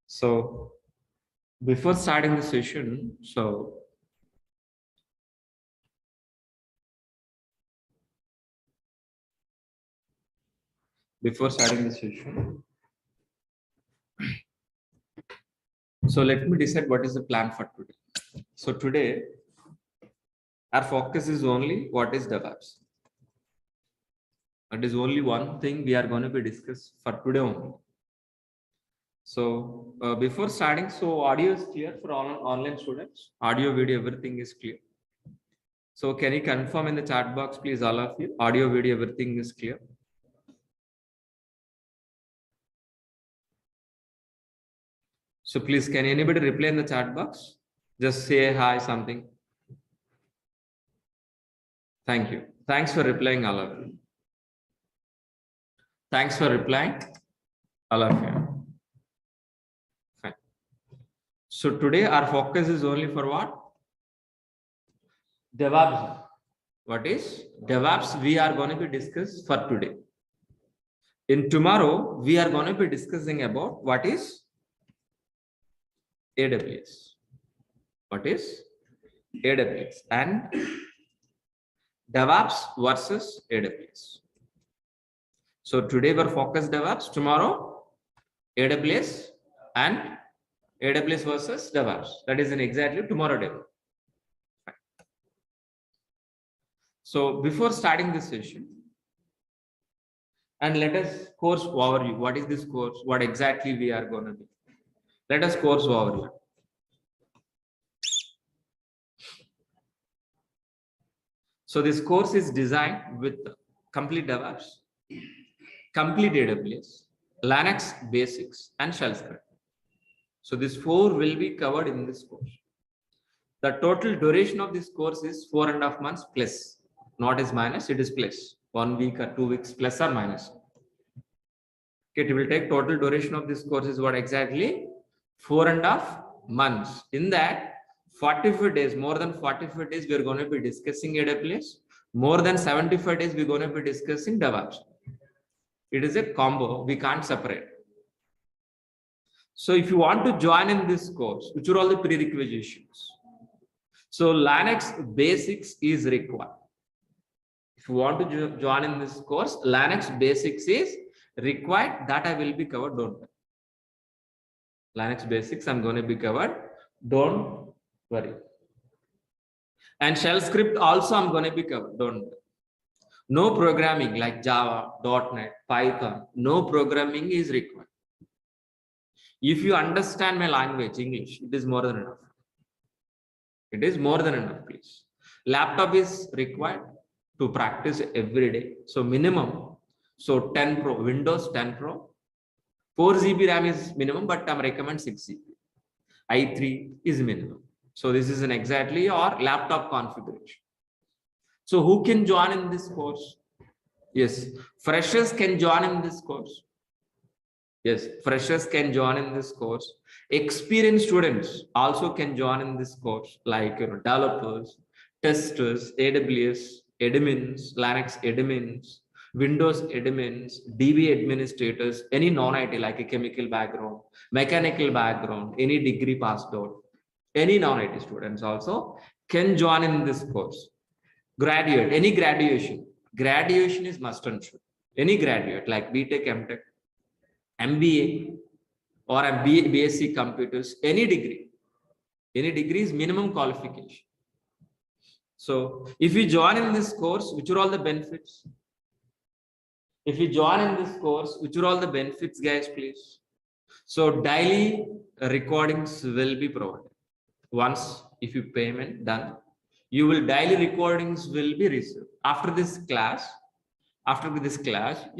So before starting the session, so let me decide what is the plan for today. So today our focus is only what is DevOps. That is only one thing we are going to be discussed for today only. So before starting, so audio is clear for all online students. Audio, video, everything is clear. So can you confirm in the chat box, please, all of you? Audio, video, everything is clear. So please, can anybody reply in the chat box? Just say hi, something. Thank you. Thanks for replying, all of you. Thanks for replying, all of you. Fine. So today our focus is only for what? DevOps. What is DevOps? We are going to be discussed for today. In tomorrow, we are going to be discussing about what is AWS. What is AWS and DevOps versus AWS. So today we're focused DevOps, tomorrow AWS and AWS versus DevOps. That is in exactly tomorrow day. So before starting this session, and let us course overview. What is this course? What exactly we are going to do? Let us course overview. So this course is designed with complete DevOps, complete AWS, Linux basics, and shell script. So these four will be covered in this course. The total duration of this course is 4.5 months plus, not is minus, it is plus. 1 week or 2 weeks plus or minus. Okay, it will take total duration of this course is what exactly 4.5 months. In that 45 days, more than 45 days, we are going to be discussing AWS. More than 75 days, we're going to be discussing DevOps. It is a combo, we can't separate. So if you want to join in this course, which are all the prerequisites? So Linux basics is required. If you want to join in this course, Linux basics is required. That I will be covered, don't worry. Linux basics I'm going to be covered, don't worry. And shell script also I'm going to be covered, don't worry. No programming like Java, .NET, Python, no programming is required. If you understand my language, English, it is more than enough. It is more than enough, please. Laptop is required to practice every day. So minimum, so 10 Pro, Windows 10 Pro, 4 GB RAM is minimum, but I recommend 6 GB. i3 is minimum. So this is an exactly your laptop configuration. So who can join in this course? Yes, freshers can join in this course. Yes, freshers can join in this course. Experienced students also can join in this course, like developers, testers, AWS admins, Linux admins, Windows admins, DB administrators, any non-IT like a chemical background, mechanical background, any degree passed out, any non-IT students also can join in this course. Graduate, any graduation is must and should. Any graduate like BTech, MTech, MBA or a BSc computers, any degree is minimum qualification. So if you join in this course, which are all the benefits? If you join in this course, which are all the benefits, guys, please? So daily recordings will be provided. Once if you payment done, you will daily recordings will be received. After this class,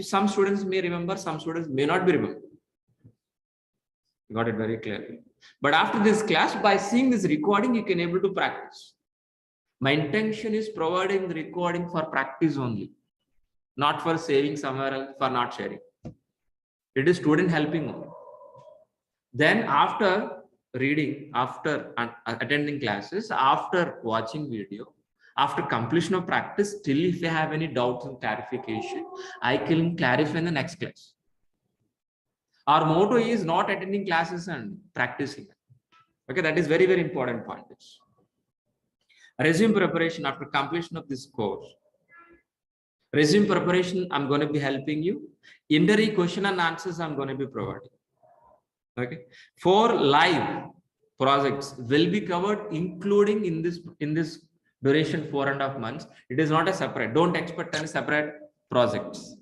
some students may remember, some students may not be remember. Got it very clearly. But after this class, by seeing this recording, you can able to practice. My intention is providing the recording for practice only, not for saving somewhere else, for not sharing. It is student helping only. Then after reading, after attending classes, after watching video, after completion of practice, still if you have any doubts and clarification, I can clarify in the next class. Our motto is not attending classes and practicing. Okay, that is very, very important point. Resume preparation after completion of this course. Resume preparation, I'm going to be helping you. Interview question and answers, I'm going to be providing. Okay. 4 live projects will be covered, including in this duration 4.5 months. It is not a separate. Don't expect any separate projects.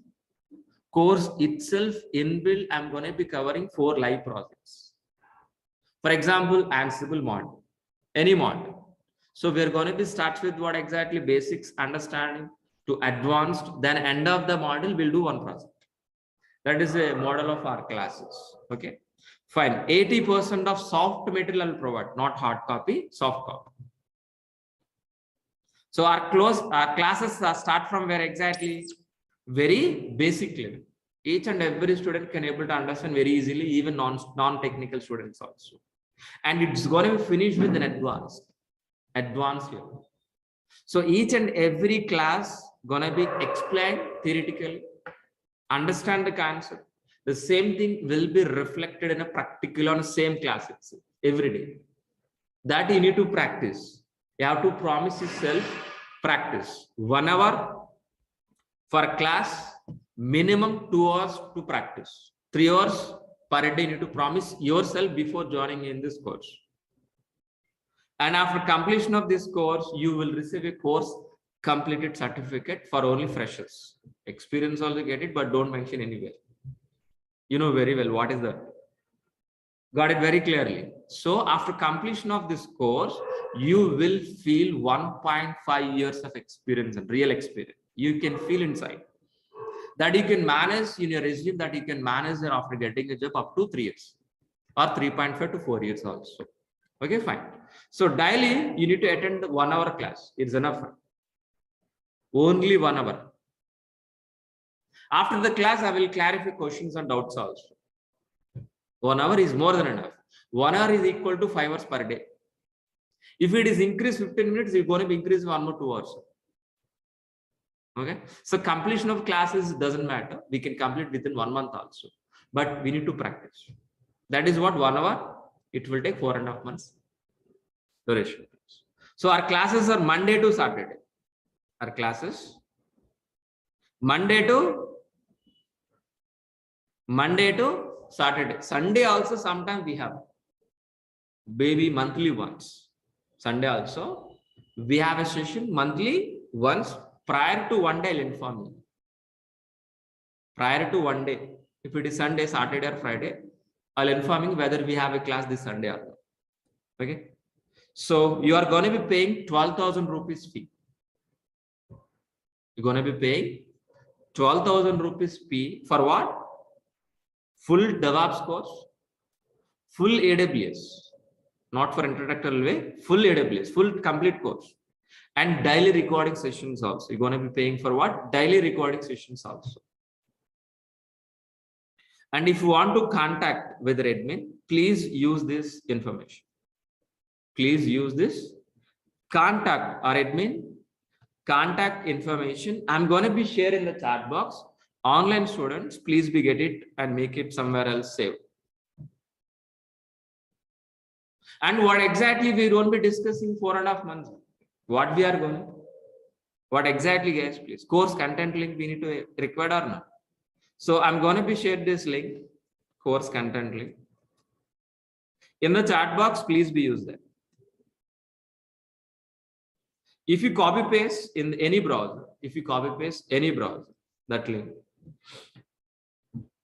Course itself inbuilt, I'm going to be covering 4 live projects. For example, Ansible module, any module. So we're going to be start with what exactly basics, understanding to advanced, then end of the module, we'll do one project. That is a model of our classes. Okay, fine. 80% of soft material I'll provide, not hard copy, soft copy. So our classes start from where exactly? Very basic level. Each and every student can able to understand very easily, even non-technical students also. And it's going to be finished with an advanced level. So each and every class gonna be explained theoretically, understand the concept. The same thing will be reflected in a practical on the same class itself every day. That you need to practice. You have to promise yourself practice 1 hour for class, minimum 2 hours to practice. 3 hours per day you need to promise yourself before joining in this course. And after completion of this course, you will receive a course completed certificate for only freshers. Experience also get it, but don't mention anywhere. You know very well what is that. Got it very clearly. So after completion of this course, you will feel 1.5 years of experience and real experience. You can feel inside. That you can manage in your resume, that you can manage after getting a job up to 3 years or 3.5 to 4 years also. Okay, fine. So daily you need to attend 1 hour class. It's enough. Only 1 hour. After the class, I will clarify questions and doubts also. 1 hour is more than enough. 1 hour is equal to 5 hours per day. If it is increased 15 minutes, it's going to be increased 1 or 2 hours. Okay. So completion of classes doesn't matter. We can complete within 1 month also. But we need to practice. That is what 1 hour. It will take 4.5 months duration. So our classes are Monday to Saturday. Our classes Monday to Saturday. Sunday also sometimes we have baby monthly once. Sunday also we have a session monthly once. Prior to 1 day, I'll inform you. Prior to 1 day, if it is Sunday, Saturday, or Friday, I'll inform you whether we have a class this Sunday or not. Okay. So you are going to be paying 12,000 rupees fee. You're going to be paying 12,000 rupees fee for what? Full DEVOPS course, full AWS, not for introductory way, full AWS, full complete course, and daily recording sessions also. You're going to be paying for what? Daily recording sessions also. And if you want to contact with the admin, please use this information. Please use this. Contact our admin, contact information. I'm going to be sharing in the chat box. Online students, please be get it and make it somewhere else saved. And what exactly we won't be discussing 4.5 months. What we are going? What exactly, guys? Please. Course content link we need to require or not. So I'm going to be shared this link, course content link. In the chat box, please be used that. If you copy paste in any browser, that link,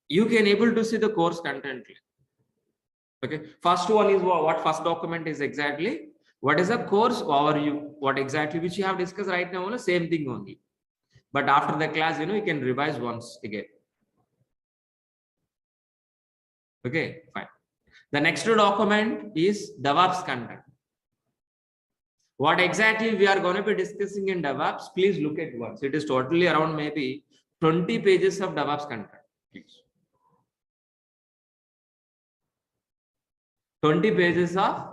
you can able to see the course content link. Okay. First one is what first document is exactly. What is a course overview? What exactly which you have discussed right now? Same thing only. But after the class, you can revise once again. Okay, fine. The next document is DEVOPS content. What exactly we are going to be discussing in DEVOPS, please look at once. It is totally around maybe 20 pages of DEVOPS content. Please. 20 pages of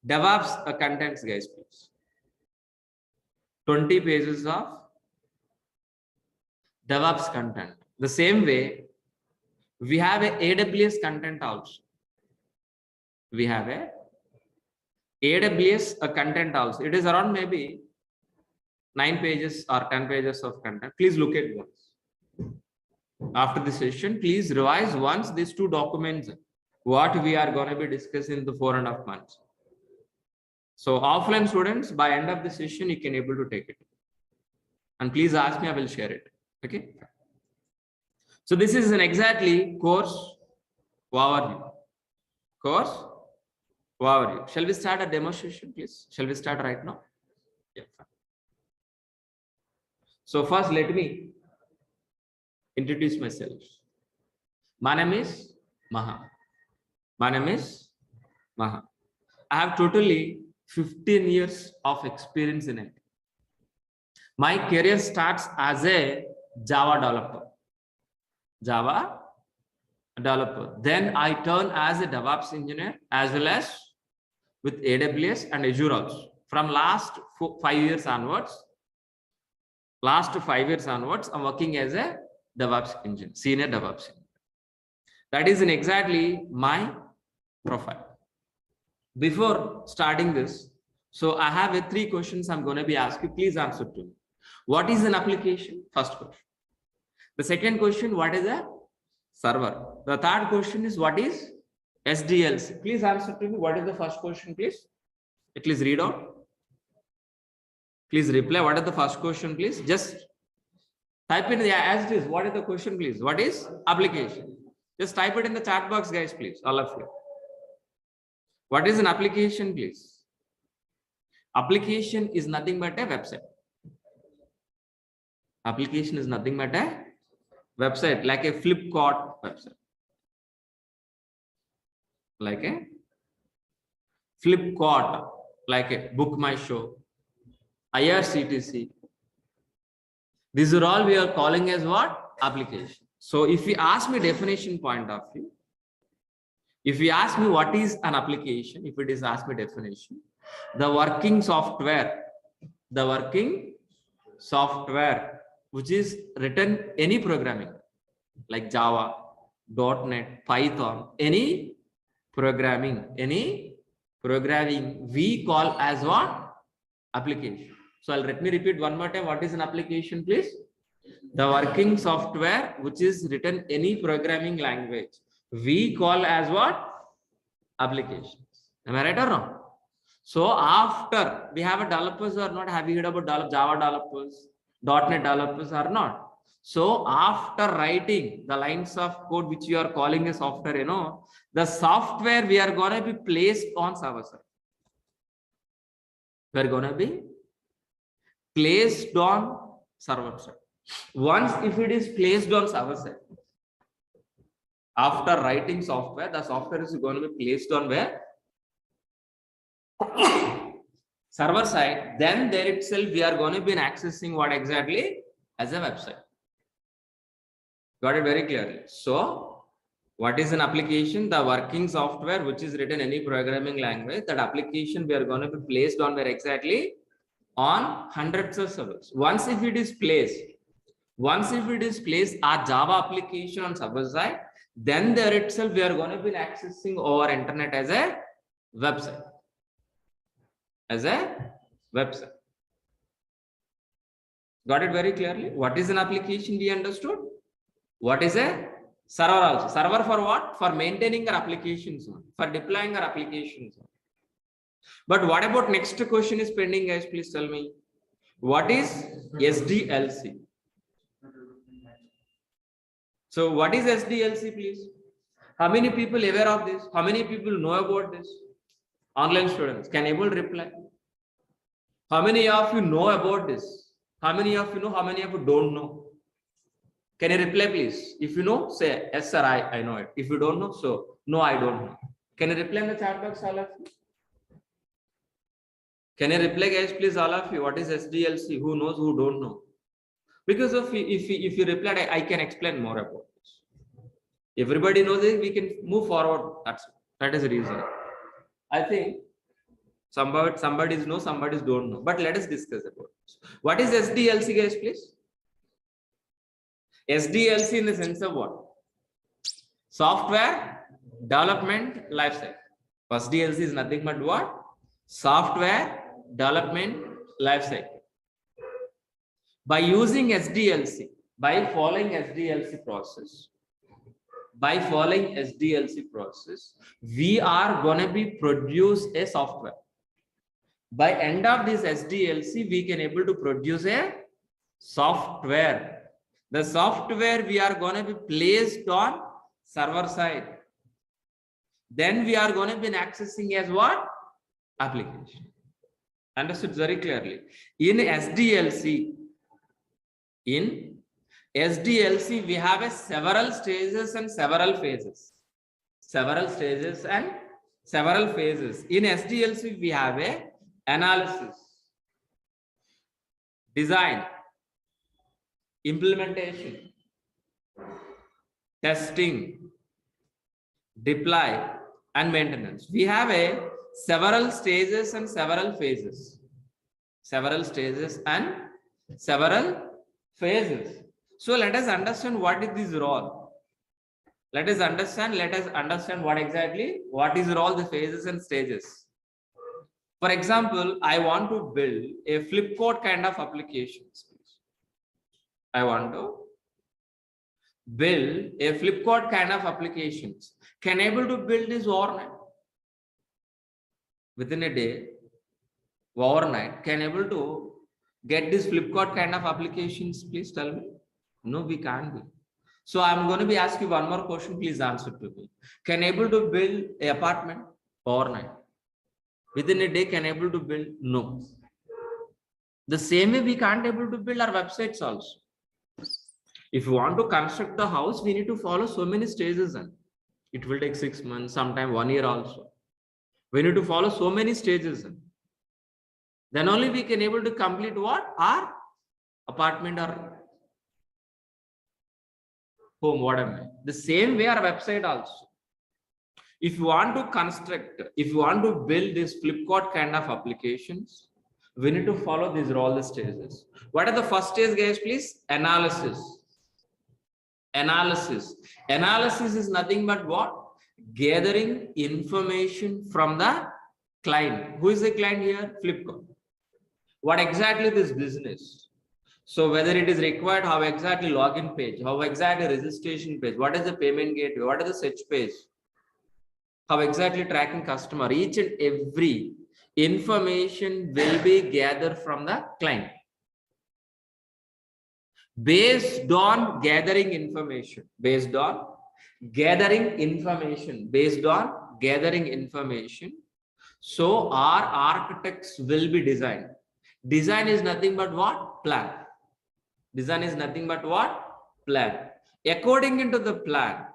DEVOPS contents, guys, please. 20 pages of DevOps content. The same way, we have a AWS content also. We have a AWS content also. It is around maybe 9 pages or 10 pages of content. Please look at once. After the session, please revise once these two documents, what we are going to be discussing in the 4.5 months. So offline students, by end of the session, you can able to take it. And please ask me, I will share it. Okay. So this is an exactly course overview. Course overview. Shall we start a demonstration, please? Shall we start right now? Yeah. So first, let me introduce myself. My name is Maha. My name is Maha. I have totally 15 years of experience in it. My career starts as a Java developer. Then I turn as a DevOps engineer as well as with AWS and Azure also. From last 5 years onwards, I'm working as a DevOps engineer, senior DevOps engineer. That is in exactly my profile. Before starting this, so I have 3 questions I'm going to be asking. Please answer to me. What is an application? First question. The second question, what is a server? The third question is, what is SDLC? Please answer to me. What is the first question, please? Please read out. Please reply. What is the first question, please? Just type in as it is. What is the question, please? What is application? Just type it in the chat box, guys, please. All of you. What is an application, please? Application is nothing but a website. Application is nothing but a website, like a Flipkart website. Like a Flipkart, like a Book My Show, IRCTC. These are all we are calling as what? Application. So if you ask me definition point of view, if you ask me what is an application, if it is ask me definition, the working software which is written any programming like Java, .NET, Python, any programming we call as what? Application. So let me repeat one more time. What is an application, please? The working software which is written any programming language we call as what? Applications. Am I right or wrong? So after we have a developers or not, have you heard about Java developers, .NET developers or not? So after writing the lines of code which you are calling a software, the software we are going to be placed on server side. We are going to be placed on server side. Once if it is placed on server side, after writing software, the software is going to be placed on where? Server side. Then there itself we are going to be accessing what exactly? As a website. Got it very clearly. So what is an application? The working software which is written any programming language. That application we are going to be placed on where exactly? On hundreds of servers. Once if it is placed a Java application on server side, then there itself we are going to be accessing over internet as a website. Got it very clearly? What is an application? We understood. What is a server also? Server for what? For maintaining our applications, for deploying our applications. But what about next question is pending, guys? Please tell me. What is SDLC? So what is SDLC, please? How many people aware of this? How many people know about this? Online students can able to reply. How many of you know about this? How many of you know? How many of you don't know? Can you reply, please? If you know, say yes, sir. I know it. If you don't know, so no, I don't know. Can you reply in the chat box, all of you? Can you reply, guys, please, all of you? What is SDLC? Who knows? Who don't know? Because of if you replied, I can explain more about this. Everybody knows it. We can move forward. That is the reason. I think Somebody know, somebody don't know. But let us discuss about this. What is SDLC, guys, please? SDLC in the sense of what? Software development lifecycle. First DLC is nothing but what? Software development lifecycle. By using SDLC, by following SDLC process, we are going to be produce a software. By end of this SDLC, we can able to produce a software. The software we are going to be placed on server side. Then we are going to be accessing as what? Application. Understood very clearly. In SDLC, we have a several stages and several phases. In SDLC, we have a analysis, design, implementation, testing, deploy, and maintenance. We have a several stages and several phases. So let us understand what is this role. Let us understand what is role, the phases and stages. For example, I want to build a Flipkart kind of applications. I want to build a Flipkart kind of applications. Can able to build this overnight? Within a day, overnight, can able to get this Flipkart kind of applications? Please tell me. No, we can't be. So I'm going to be asking you one more question. Please answer to me. Can able to build an apartment overnight? Within a day, can able to build? No. The same way we can't able to build our websites also. If you want to construct the house, we need to follow so many stages, and it will take 6 months, sometime 1 year also. We need to follow so many stages. Then only we can able to complete what? Our apartment or home, whatever. The same way our website also. If you want to construct, if you want to build this Flipkart kind of applications, we need to follow these all the stages. What are the first stage, guys, please? Analysis. Analysis is nothing but what? Gathering information from the client. Who is the client here? Flipkart. What exactly this business? So whether it is required, how exactly login page, how exactly registration page, what is the payment gateway, what is the search page, how exactly tracking customer, each and every information will be gathered from the client. Based on gathering information, so our architects will be designed. Design is nothing but what? Plan. According into the plan,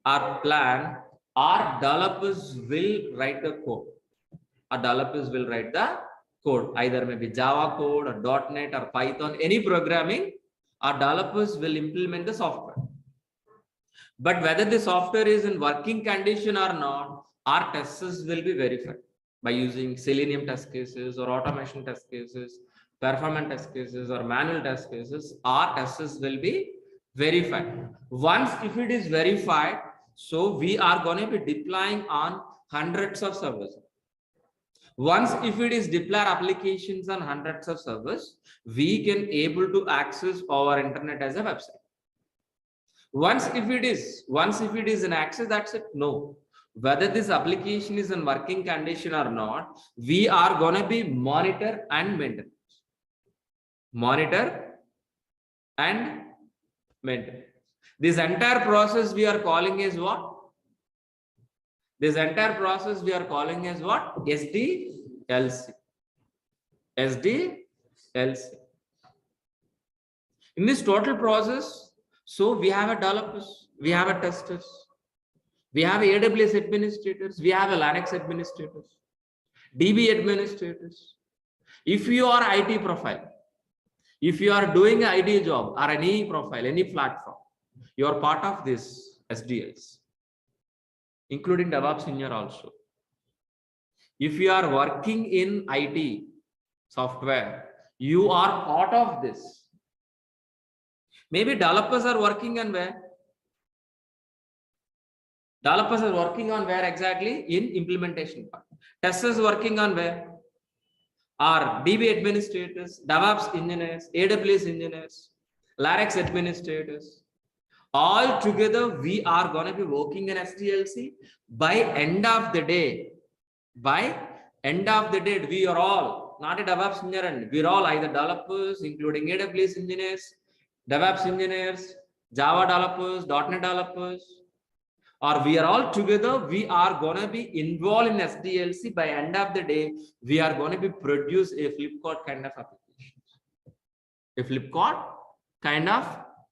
our plan, our developers will write the code. Either maybe Java code or .NET or Python, any programming, our developers will implement the software. But whether the software is in working condition or not, our testers will be verified by using Selenium test cases or automation test cases, performance test cases or manual test cases. Our testers will be verified. Once if it is verified, so we are going to be deploying on hundreds of servers. Once if it is deploy applications on hundreds of servers, we can able to access our internet as a website. Once if it is an access, that's it. No, whether this application is in working condition or not, we are going to be monitor and maintain. This entire process we are calling is what? SDLC. In this total process, so we have a developers, we have a testers, we have AWS administrators, we have a Linux administrators, DB administrators. If you are IT profile, if you are doing an IT job or any profile, any platform, you are part of this SDLC, including DevOps engineer also. If you are working in IT software, you are part of this. Maybe developers are working on where? Developers are working on where exactly? In implementation part. Testers working on where? Are DB administrators, DevOps engineers, AWS engineers, Linux administrators. All together, we are going to be working in SDLC. By end of the day, we are all not a DevOps engineer, and we're all either developers, including AWS engineers, DevOps engineers, Java developers, .NET developers, or we are all together. We are going to be involved in SDLC. By end of the day, we are going to be produce a Flipkart kind of application. A Flipkart kind of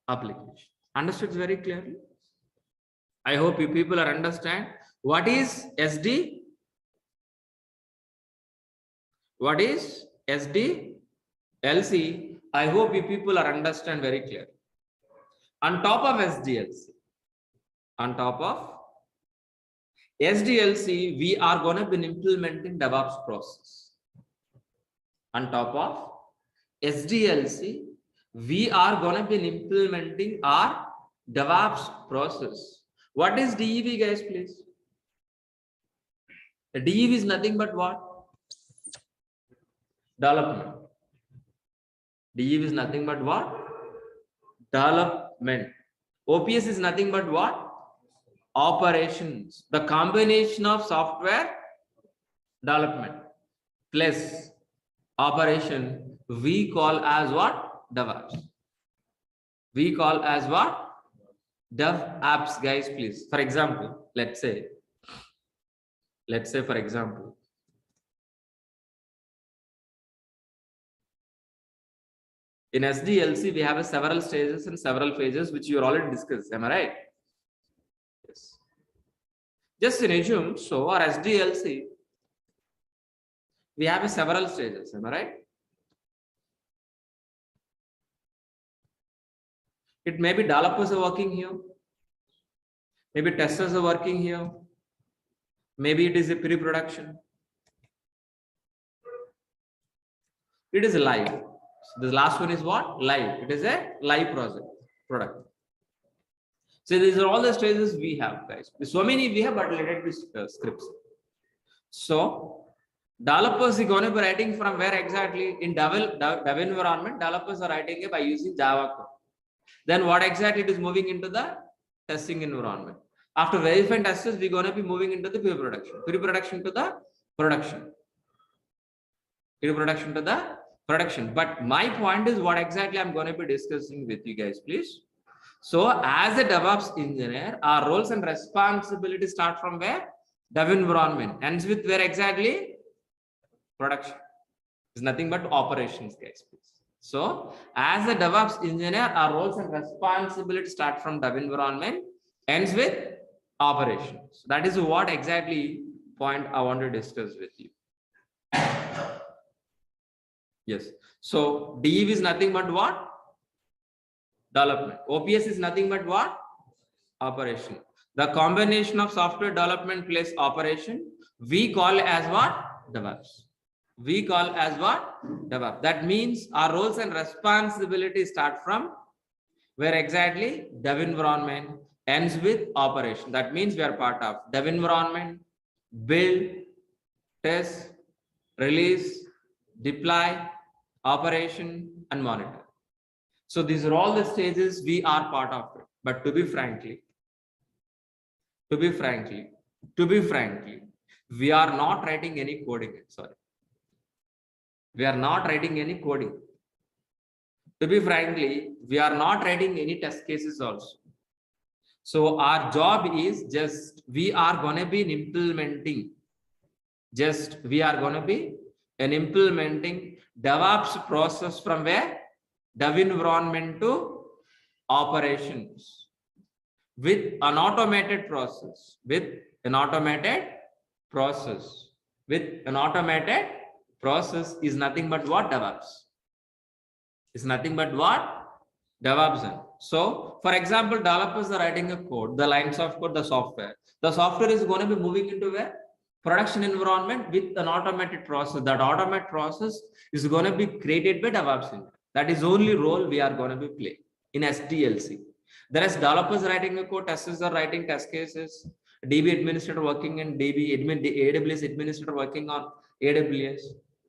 application. Understood very clearly? I hope you people are understand what is SD. What is SDLC? I hope you people are understand very clearly. On top of SDLC, we are going to be implementing DevOps process. On top of SDLC, we are going to be implementing our DevOps process. What is DEV, guys, please? The DEV is nothing but what? Development. DEV is nothing but what? Development. OPS is nothing but what? Operations. The combination of software development plus operation, we call as what? DevOps. We call as what? DevOps, guys, please. For example, let's say for example, in SDLC, we have several stages and several phases, which you already discussed. Am I right? Yes. Just in assume, so our SDLC, we have several stages. Am I right? It may be developers are working here. Maybe testers are working here. Maybe it is a pre-production. It is live. So the last one is what? Live. It is a live product. So these are all the stages we have, guys. So many we have, but let it be scripts. So developers are going to be writing from where exactly? In dev environment, developers are writing it by using Java code. Then what exactly it is moving into the testing environment. After verifying testers, we're going to be moving into the pre-production. Pre-production to the production. Pre-production to the production. But my point is what exactly I'm going to be discussing with you guys, please. So as a DevOps engineer, our roles and responsibilities start from where? Dev environment. Ends with where exactly? Production. It's nothing but operations, guys, please. So as a DevOps engineer, our roles and responsibilities start from dev environment, ends with operations. That is what exactly point I want to discuss with you. Yes. So DEV is nothing but what? Development. OPS is nothing but what? Operation. The combination of software development plus operation, we call as what? DevOps. We call as what? DevOps. That means our roles and responsibilities start from where exactly? Dev environment, ends with operation. That means we are part of dev environment, build, test, release, deploy, operation, and monitor. So these are all the stages we are part of it. But to be frankly, we are not writing any coding. Sorry. We are not writing any coding. To be frankly, we are not writing any test cases also. So our job is just, we are going to be implementing DevOps process from where? Dev environment to operations with an automated process, is nothing but what? DevOps. Is nothing but what? DevOps. So, for example, developers are writing a code, the lines of code, the software. The software is going to be moving into where? production environment with an automated process. That automated process is going to be created by DevOps engineer. That is only role we are going to be playing in SDLC. There is developers writing the code, testers are writing test cases, DB administrator working in AWS administrator working on AWS.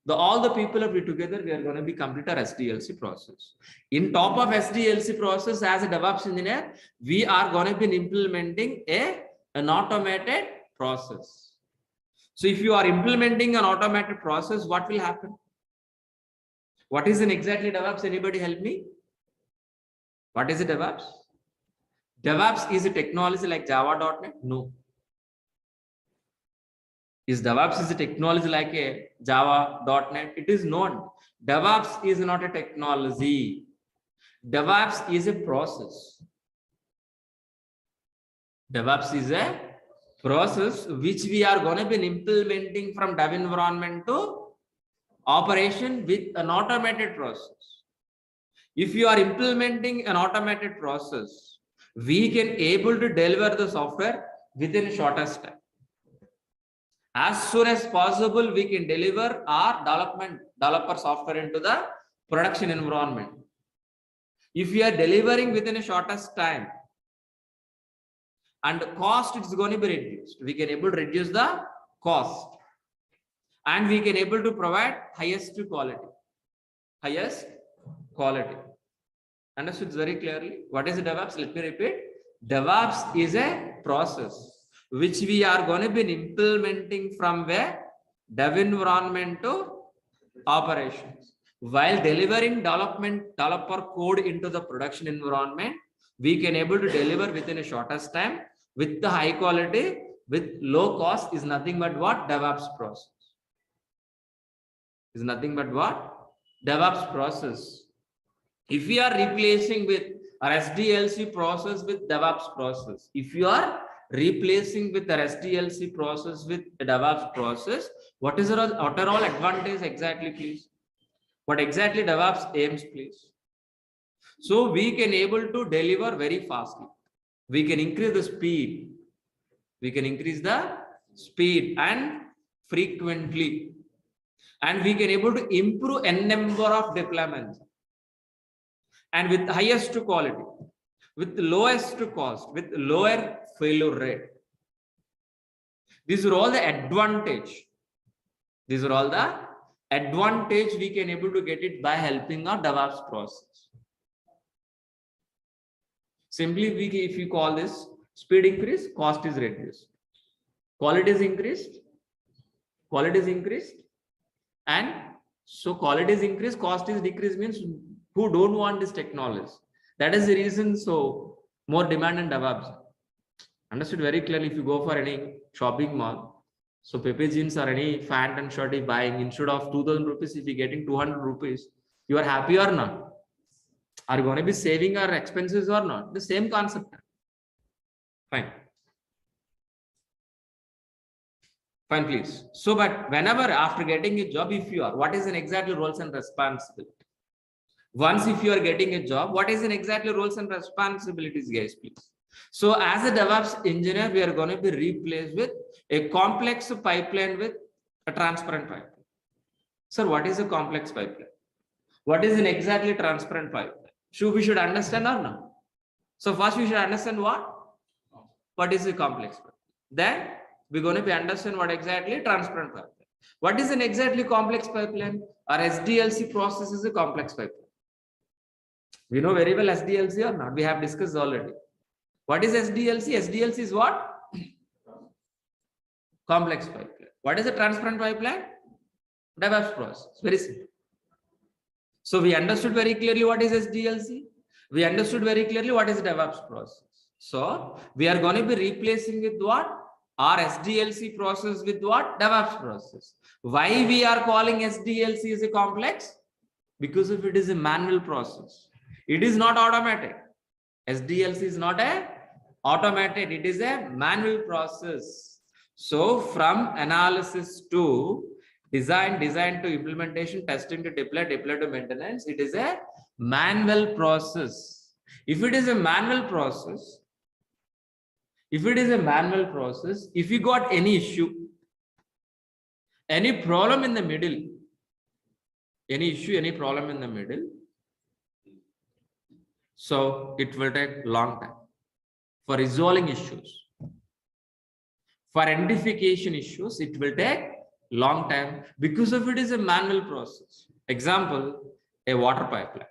All the people will be together. We are going to be complete our SDLC process. In top of SDLC process, as a DevOps engineer, we are going to be implementing an automated process. So if you are implementing an automated process, what will happen? What is exactly DevOps? Anybody help me? What is DevOps? DevOps is a technology like Java.NET? No. Is DevOps is a technology like a Java.NET? It is not. DevOps is not a technology. DevOps is a process. DevOps is a process which we are going to be implementing from dev environment to operation with an automated process. If you are implementing an automated process, we can able to deliver the software within shortest time. As soon as possible, we can deliver our developer software into the production environment. If we are delivering within a shortest time, and cost is going to be reduced, we can able to reduce the cost, and we can able to provide highest quality. Understood very clearly? What is DevOps? Let me repeat. DevOps is a process which we are going to be implementing from where dev environment to operations. While delivering developer code into the production environment, we can able to deliver within a shortest time with the high quality, with low cost. Is nothing but what? DevOps process. Is nothing but what? DevOps process. If we are replacing with our SDLC process with DevOps process, if you are replacing with the SDLC process with the DevOps process, what are all advantage exactly, please? What exactly DevOps aims, please? So we can able to deliver very fastly. We can increase the speed. We can increase the speed and frequently. And we can able to improve n number of deployments. And with highest quality, with lowest cost, with lower failure rate. These are all the advantage. These are all the advantage we can able to get it by helping our DevOps process. Simply, if you call this speed increase, cost is reduced. Quality is increased. Quality is increased. And so quality is increased, cost is decreased, means who don't want this technology. That is the reason. So more demand in DevOps. Understood very clearly. If you go for any shopping mall, so Pepe jeans or any pant and shirt is buying, instead of 2000 rupees, if you're getting 200 rupees, you are happy or not? Are you going to be saving our expenses or not? The same concept. Fine. Fine, please. So, but whenever after getting a job, if you are, what is an exactly roles and responsibility? Once if you are getting a job, what is an exactly roles and responsibilities, guys, please? So as a DevOps engineer, we are going to be replaced with a complex pipeline with a transparent pipeline. Sir, what is a complex pipeline? What is an exactly transparent pipeline? We should understand or not? So first we should understand what is a complex pipeline. Then we're going to be understand what exactly transparent pipeline. What is an exactly complex pipeline? Our SDLC process is a complex pipeline. We know very well SDLC or not? We have discussed already. What is SDLC? SDLC is what? Complex pipeline. What is a transparent pipeline? DevOps process. Very simple. So we understood very clearly what is SDLC. We understood very clearly what is DevOps process. So we are going to be replacing with what? Our SDLC process with what? DevOps process. Why we are calling SDLC as a complex? Because if it is a manual process. It is not automated. SDLC is not a automated. It is a manual process. So from analysis to design to implementation, testing to deploy to maintenance, it is a manual process. If it is a manual process, if you got any issue, Any problem in the middle, any issue, any problem in the middle, so it will take long time for resolving issues. For identification issues, it will take long time because of it is a manual process. Example, a water pipeline.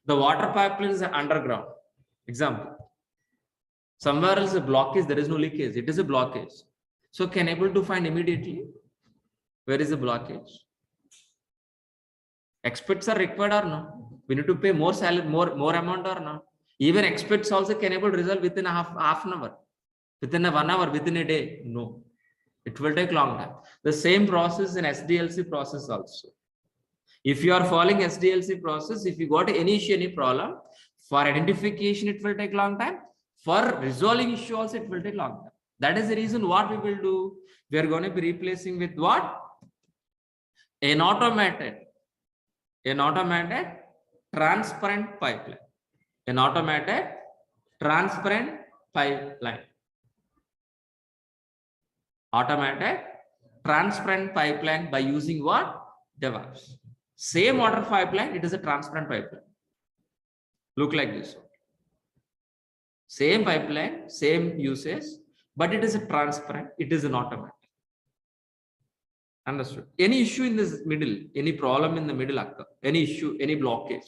The water pipeline is underground. Example, somewhere else a blockage, there is no leakage, it is a blockage. So can able to find immediately where is the blockage? Experts are required or no? We need to pay more salary, more amount or no? Even experts also can able to resolve within half an hour, within a 1 hour, within a day. No, it will take long time. The same process in SDLC process also. If you are following SDLC process, if you got any issue, any problem, for identification, it will take long time. For resolving issue also, it will take long time. That is the reason what we will do. We are going to be replacing with what? An automated transparent pipeline. An automated transparent pipeline. Automated transparent pipeline by using what? DEVOPS. Same water pipeline, it is a transparent pipeline. Look like this. Same pipeline, same usage, but it is a transparent, it is an automatic. Understood? Any issue in this middle, any problem in the middle occur, any issue, any blockage.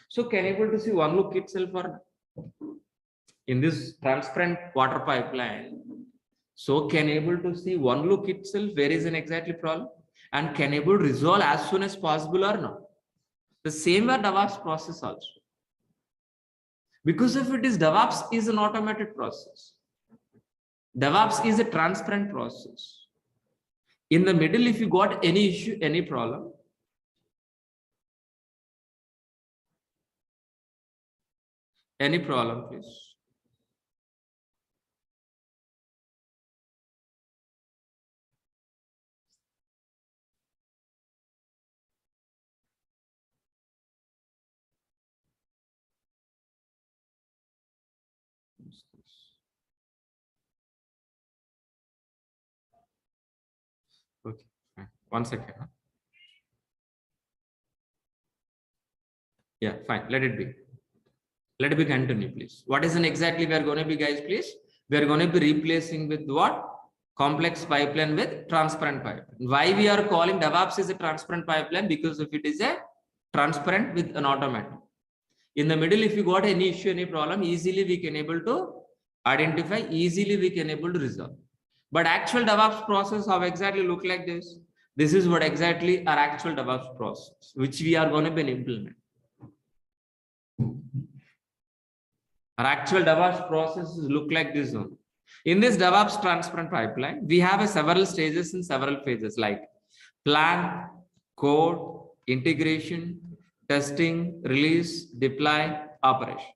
So can able to see one look itself or in this transparent water pipeline. So can able to see one look itself where is an exactly problem and can able to resolve as soon as possible or not. The same way DEVOPS process also. Because if it is DEVOPS is an automated process. DEVOPS is a transparent process. In the middle, if you got any issue, any problem, please. Okay, fine. 1 second. Yeah, fine. Let it be. Let it be continue, please. What is an exactly we are going to be, guys, please? We are going to be replacing with what? Complex pipeline with transparent pipeline. Why we are calling DEVOPS is a transparent pipeline? Because if it is a transparent with an automatic. In the middle, if you got any issue, any problem, easily we can able to identify, easily we can able to resolve. But actual DEVOPS process, how exactly look like this? This is what exactly our actual DEVOPS process, which we are going to be implement. Our actual DEVOPS processes look like this one. In this DEVOPS transparent pipeline, we have several stages and several phases like plan, code, integration, testing, release, deploy, operation.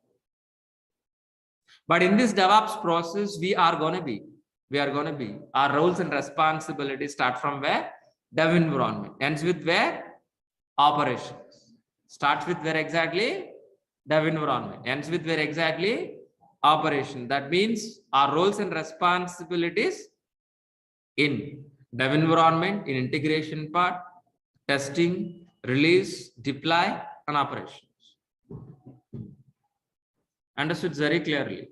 But in this DEVOPS process, we are going to be, our roles and responsibilities start from where? Dev environment. Ends with where? Operations. Starts with where exactly? Dev environment. Ends with where exactly? Operation. That means our roles and responsibilities in dev environment, in integration part, testing, release, deploy, and operations. Understood very clearly.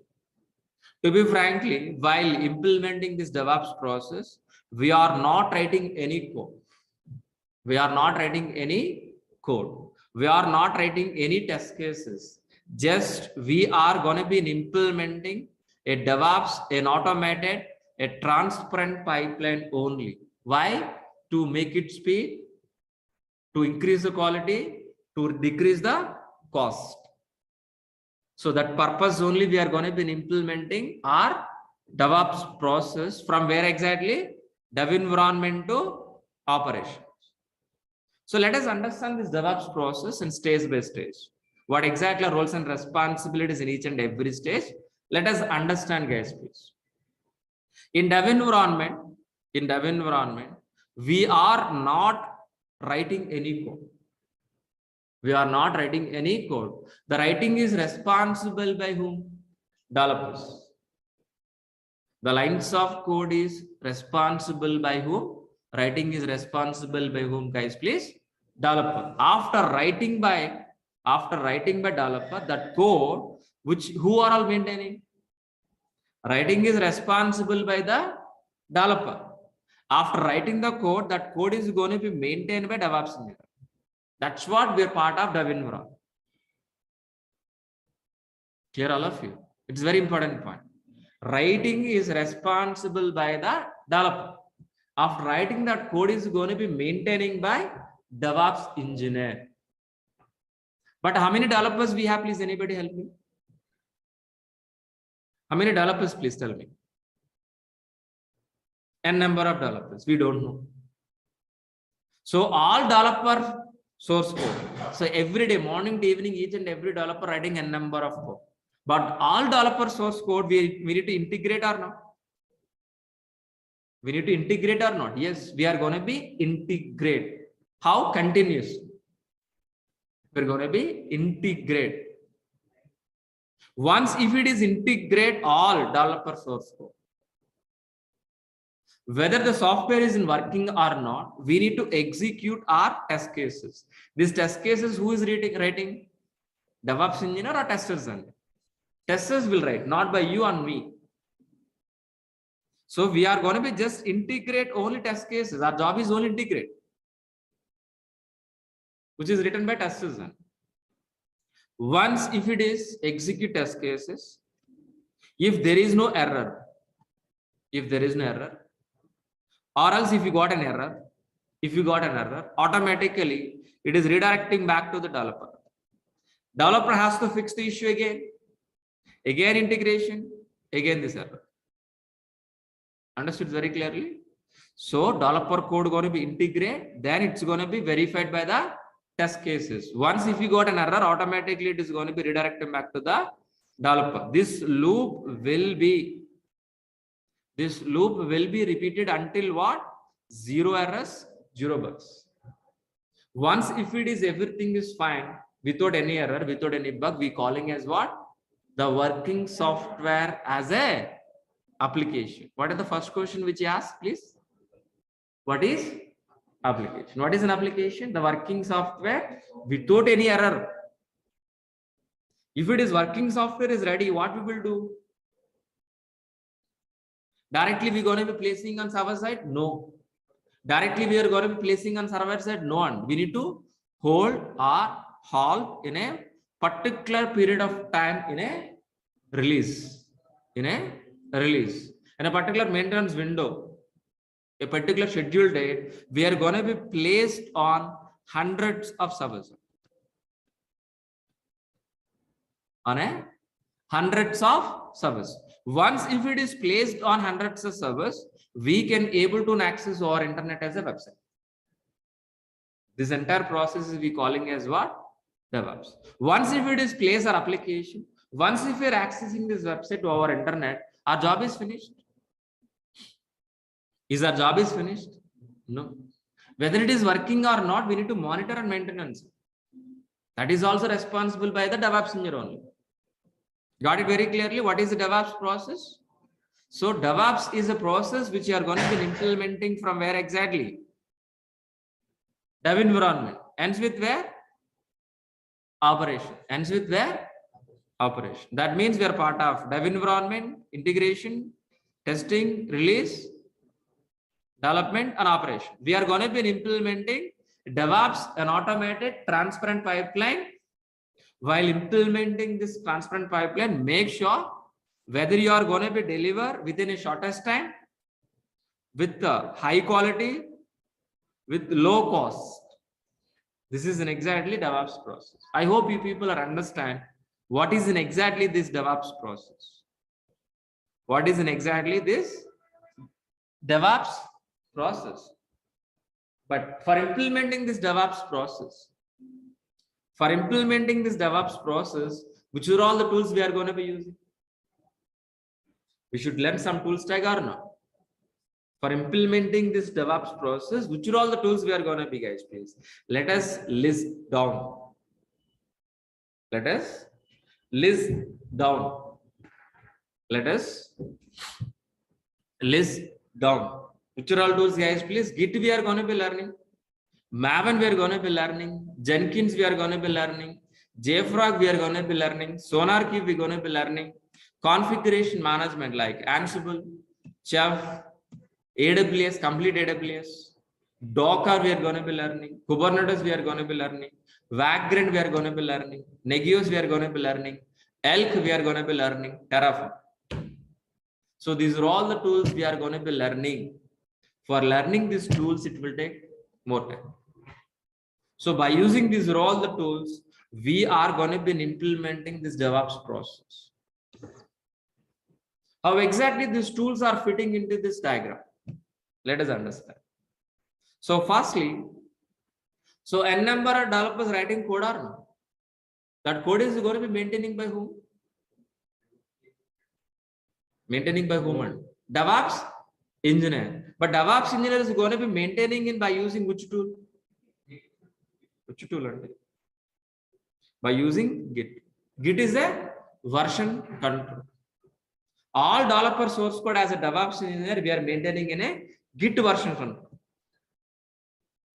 To be frankly, while implementing this DEVOPS process, we are not writing any code. We are not writing any code. We are not writing any test cases. Just we are going to be implementing a DEVOPS, an automated, a transparent pipeline only. Why? To make it speed, to increase the quality, to decrease the cost. So that purpose only we are going to be implementing our DEVOPS process from where exactly? Dev environment to operations. So let us understand this DEVOPS process in stage by stage. What exactly are roles and responsibilities in each and every stage? Let us understand, guys, please. In dev environment, we are not writing any code. We are not writing any code. The writing is responsible by whom? Developers. The lines of code is responsible by whom? Writing is responsible by whom, guys? Please, developer. After writing by developer, that code, who are all maintaining? Writing is responsible by the developer. After writing the code, that code is going to be maintained by DevOps engineer. That's what we're part of dev environment. Clear, all of you? It's very important point. Writing is responsible by the developer. After writing, that code is going to be maintaining by DevOps engineer. But how many developers we have? Please, anybody help me? How many developers? Please tell me. N number of developers. We don't know. So all developer source code. So every day, morning to evening, each and every developer writing N number of code. But all developer source code, we need to integrate or not? We need to integrate or not? Yes, we are going to be integrate. How? Continuous. We're going to be integrate. Once if it is integrate all developer source code, whether the software is in working or not, we need to execute our test cases. These test cases, who is writing? DevOps engineer or testers? Testers will write, not by you and me. So we are going to be just integrate only test cases. Our job is only integrate, which is written by testers. Once if it is execute test cases, if there is no error, or else if you got an error, automatically it is redirecting back to the developer. Developer has to fix the issue again integration, again this error. Understood very clearly? So developer code going to be integrate, then it's going to be verified by the test cases. Once if you got an error, automatically it is going to be redirected back to the developer. This loop will be repeated until what? 0 errors, 0 bugs. Once if it is everything is fine, without any error, without any bug, we calling as what? The working software as a application. What is the first question which you asked, please? What is application? What is an application? The working software without any error. If it is working software is ready, what we will do? Directly we are going to be placing on server side? No. Directly we are going to be placing on server side? No. And we need to hold or halt in a particular period of time in a release. In a particular maintenance window, a particular scheduled date, we are going to be placed on hundreds of servers. Hundreds of servers. Once if it is placed on hundreds of servers, we can able to access our internet as a website. This entire process is we calling as what? DevOps. Once if it is placed our application, once if we are accessing this website to our internet, our job is finished. Is our job is finished? No. Whether it is working or not, we need to monitor and maintenance. That is also responsible by the DevOps engineer only. Got it very clearly? What is the DevOps process? So DevOps is a process which you are going to be implementing from where exactly? Dev environment. Ends with where? Operation. Ends with where? Operation. That means we are part of dev environment, integration, testing, release, development, and operation. We are going to be implementing DevOps, an automated transparent pipeline. While implementing this transparent pipeline, make sure whether you are going to be deliver within a shortest time, with high quality, with low cost. This is an exactly DevOps process. I hope you people are understand what is in exactly this DevOps process. What is in exactly this DevOps process? But for implementing this DevOps process, which are all the tools we are going to be using? We should learn some tools tag or not? For implementing this DevOps process, which are all the tools we are going to be, guys, please? Let us list down. Let us list down. Let us list down. Which are all tools, guys? Please, Git we are going to be learning. Maven we are going to be learning. Jenkins we are going to be learning. JFrog we are going to be learning. SonarQube we are going to be learning. Configuration management like Ansible, Chef, AWS, complete AWS. Docker we are going to be learning. Kubernetes we are going to be learning. Vagrant we are going to be learning. Negios we are going to be learning. Elk we are going to be learning. Terraform. So these are all the tools we are going to be learning. For learning these tools, it will take more time. So by using these are all the tools, we are going to be implementing this DevOps process. How exactly these tools are fitting into this diagram? Let us understand. So firstly, so n number of developers writing code or no? That code is going to be maintaining by whom? Maintaining by whom? DevOps engineer. But DevOps engineer is going to be maintaining it by using which tool? Which tool? By using Git. Git is a version control. All developer source code as a DevOps engineer, we are maintaining in a Git version control.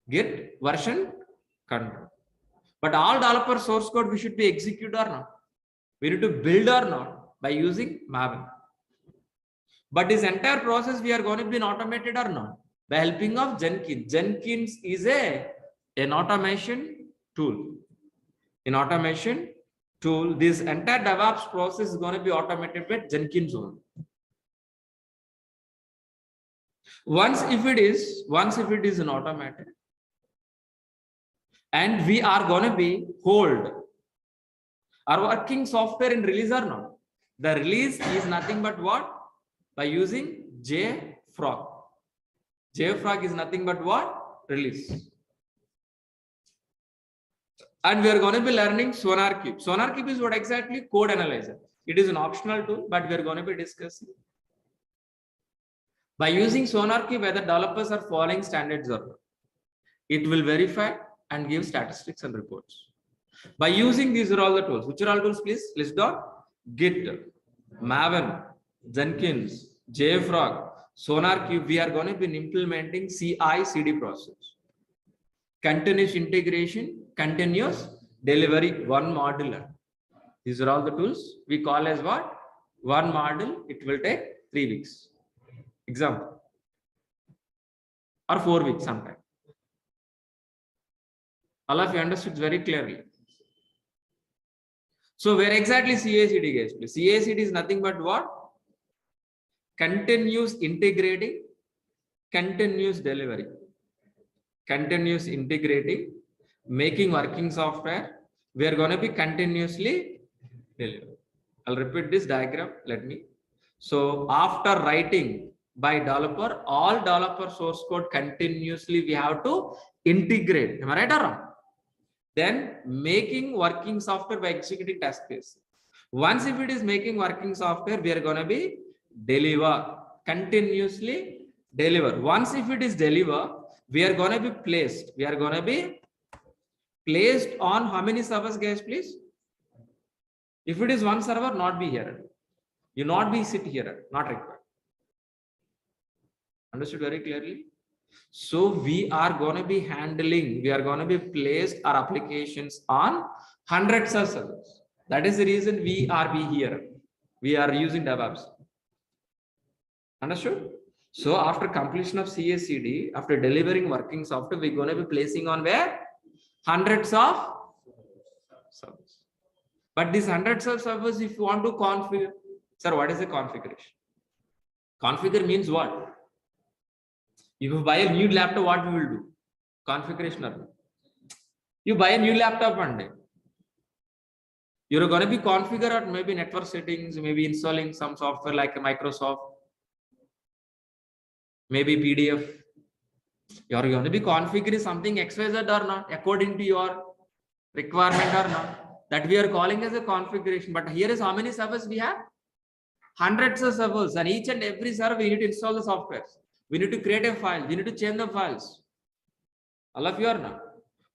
Git version control. But all developer source code we should be execute or not? We need to build or not by using Maven. But this entire process we are going to be automated or not? By helping of Jenkins. Jenkins is an automation tool. In automation tool, this entire DevOps process is going to be automated by Jenkins only. Once if it is an automated, and we are going to be hold our working software in release or not? The release is nothing but what? By using JFrog. JFrog is nothing but what? Release. And we are going to be learning SonarQube. SonarQube is what exactly? Code analyzer. It is an optional tool, but we are going to be discussing. By using SonarQube, whether developers are following standards or not, it will verify and give statistics and reports. By using these are all the tools. Which are all tools, please? List down. Git, Maven, Jenkins, JFrog, SonarQube. We are going to be implementing CI/CD process. Continuous integration, continuous delivery, one module. These are all the tools we call as what? One module. It will take 3 weeks. Example. Or 4 weeks sometime. All of you understood very clearly. So where exactly CI/CD guys? CI/CD is nothing but what? Continuous integrating, continuous delivery. Continuous integrating, making working software. We are going to be continuously delivering. I'll repeat this diagram. Let me. So after writing by developer, all developer source code continuously we have to integrate. Am I right or wrong? Then making working software by executing task case. Once if it is making working software, we are going to be deliver, continuously deliver. Once if it is deliver, we are going to be placed. We are going to be placed on how many servers, guys, please? If it is one server, not be here. You not be sit here, not required. Understood very clearly? So we are going to be handling, we are going to be placed our applications on hundreds of servers. That is the reason we are here. We are using DevOps. Understood? So after completion of CI/CD, after delivering working software, we're going to be placing on where? Hundreds of servers. But these hundreds of servers, if you want to configure, sir, what is the configuration? Configure means what? If you buy a new laptop, what we will do? Configuration. You buy a new laptop one day. You're going to be configure maybe network settings, maybe installing some software like a Microsoft, maybe PDF. You're going to be configuring something XYZ or not, according to your requirement or not. That we are calling as a configuration. But here is how many servers we have? Hundreds of servers, and each and every server we need to install the software. We need to create a file. We need to change the files. All of you are not.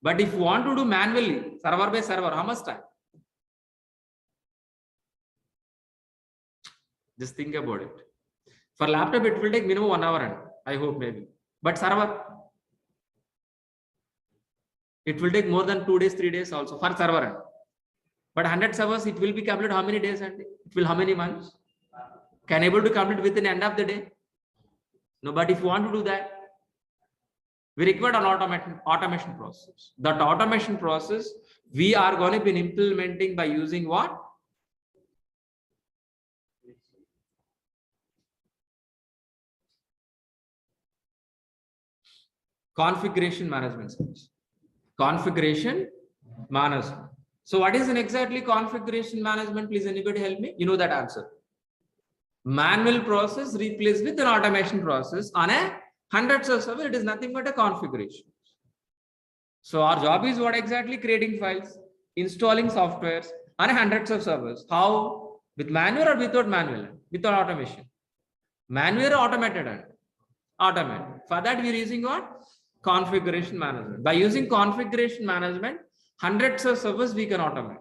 But if you want to do manually, server by server, how much time? Just think about it. For laptop, it will take minimum 1 hour. I hope maybe. But server, it will take more than 2 days, 3 days also for server. But 100 servers, it will be completed how many days and it will how many months? Can able to complete within the end of the day? No, but if you want to do that, we require an automation process. That automation process we are going to be implementing by using what? Configuration management service. Configuration management. So what is an exactly configuration management? Please anybody help me? You know that answer. Manual process replaced with an automation process on a hundreds of servers. It is nothing but a configuration. So our job is what exactly? Creating files, installing softwares on hundreds of servers. How? With manual or without manual? Without automation. Manual or automated? Automated. For that we are using what? Configuration management. By using configuration management, hundreds of servers we can automate.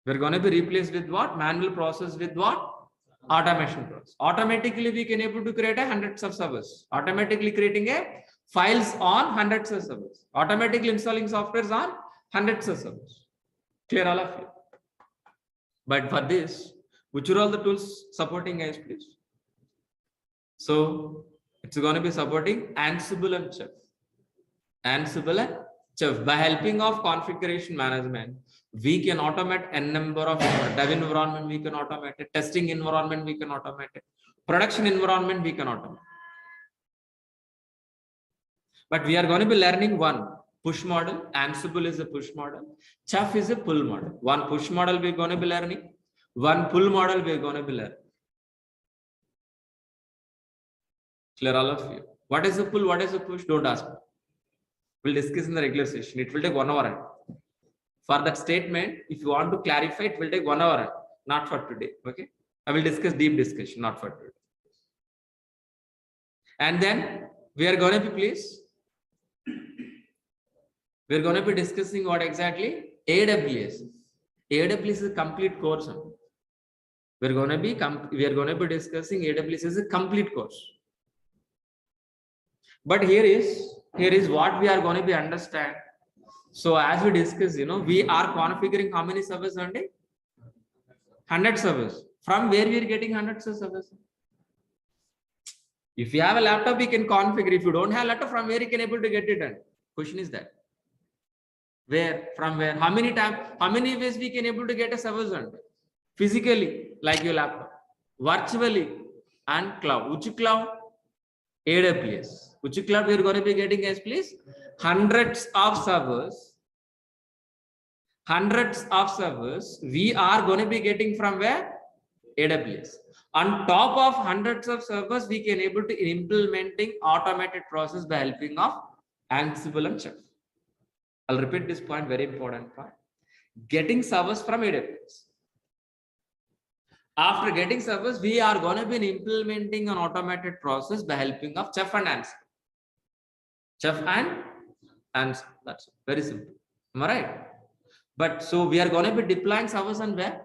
We're going to be replaced with what? Manual process with what? Automation process. Automatically we can able to create a hundreds of servers. Automatically creating a files on hundreds of servers. Automatically installing softwares on hundreds of servers. Clear all of you? But for this, which are all the tools supporting guys, please? So it's going to be supporting Ansible and Chef. Ansible and Chef. By helping of configuration management, we can automate a number of dev environment, we can automate it, testing environment, we can automate it, production environment, we can automate. But we are going to be learning one push model. Ansible is a push model. Chef is a pull model. One push model we're going to be learning. One pull model we're going to be learning. Clear all of you? What is the pull? What is the push? Don't ask me. We'll discuss in the regular session. It will take 1 hour. For that statement, if you want to clarify, it will take 1 hour, not for today. Okay. I will discuss deep discussion, not for today. And then we are going to be, please, we're going to be discussing what exactly? AWS. AWS is a complete course. We are going to be discussing AWS as a complete course. But here is what we are going to be understand. So as we discussed, we are configuring how many servers on day? 100 servers. From where we are getting hundreds of servers? If you have a laptop, we can configure. If you don't have a laptop, from where you can able to get it done? Question is that. Where? From where? How many times? How many ways we can able to get a servers on? Physically, like your laptop. Virtually and cloud. Which cloud? AWS. Which cloud we are going to be getting as please? Hundreds of servers. Hundreds of servers we are going to be getting from where? AWS. On top of hundreds of servers, we can able to implementing automated process by helping of Ansible and Chef. I'll repeat this point, very important point. Getting servers from AWS. After getting servers, we are going to be implementing an automated process by helping of Chef and Ansible. Chef and Ansible. That's very simple. Am I right? But so we are going to be deploying servers on where?